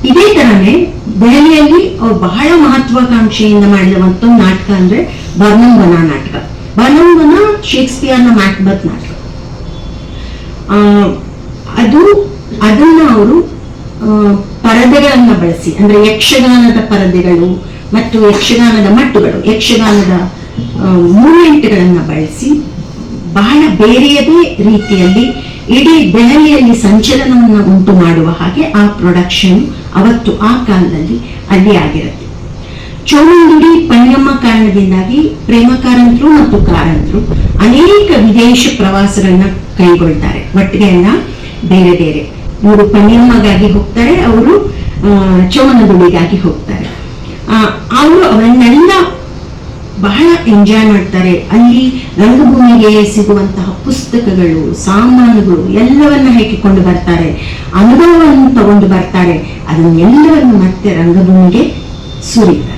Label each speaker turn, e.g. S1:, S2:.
S1: ಇದೇ ತರನೇ ದೆಹಲಿಯಲ್ಲಿ ಅವ್ರು ಬಹಳ ಮಹತ್ವಾಕಾಂಕ್ಷೆಯಿಂದ ಮಾಡಿದ ಮತ್ತೊಂದು ನಾಟಕ ಅಂದ್ರೆ ಬರ್ನಂಬನ ನಾಟಕ. ಬರ್ನಂಬನ ಶೇಕ್ಸ್ಪಿಯರ್ನ ಮ್ಯಾಕ್ಬೆತ್ ನಾಟಕ. ಅದನ್ನ ಅವರು ಪರದೆಗಳನ್ನ ಬಳಸಿ, ಅಂದ್ರೆ ಯಕ್ಷಗಾನದ ಪರದೆಗಳು ಮತ್ತು ಯಕ್ಷಗಾನದ ಮಟ್ಟುಗಳು, ಯಕ್ಷಗಾನದ ಮೂವ್ಮೆಂಟ್ಗಳನ್ನ ಬಳಸಿ ಬಹಳ ಬೇರೆಯದೇ ರೀತಿಯಲ್ಲಿ ಇಡೀ ದೆಹಲಿಯಲ್ಲಿ ಸಂಚಲನವನ್ನು ಉಂಟು ಮಾಡುವ ಹಾಗೆ ಆ ಪ್ರೊಡಕ್ಷನ್ ಅವತ್ತು ಆ ಕಾಲದಲ್ಲಿ ಅಲ್ಲಿ ಆಗಿರುತ್ತೆ. ಚೋಮಂದುಡಿ ಪಣ್ಯಮ್ಮ ಕಾರಣದಿಂದಾಗಿ ಪ್ರೇಮ ಕಾರಂತರು ಮತ್ತು ಕಾರಂತರು ಅನೇಕ ವಿದೇಶ ಪ್ರವಾಸಗಳನ್ನ ಕೈಗೊಳ್ತಾರೆ. ಒಟ್ಟಿಗೆ ಅಲ್ಲ, ಬೇರೆ ಬೇರೆ. ಇವರು ಪಣ್ಯಮ್ಮಗಾಗಿ ಹೋಗ್ತಾರೆ, ಅವರು ಚೋಮನದುಡಿಗಾಗಿ ಹೋಗ್ತಾರೆ. ಅವರು ಅವನ್ನೆಲ್ಲ ಬಹಳ ಎಂಜಾಯ್ ಮಾಡ್ತಾರೆ. ಅಲ್ಲಿ ರಂಗಭೂಮಿಗೆ ಸಿಗುವಂತಹ ಪುಸ್ತಕಗಳು, ಸಾಮಾನುಗಳು ಎಲ್ಲವನ್ನ ಹಾಕಿಕೊಂಡು ಬರ್ತಾರೆ, ಅನುಭವವನ್ನು ತಗೊಂಡು ಬರ್ತಾರೆ. ಅದನ್ನೆಲ್ಲವನ್ನು ಮತ್ತೆ ರಂಗಭೂಮಿಗೆ ಸುರಿತಾರೆ.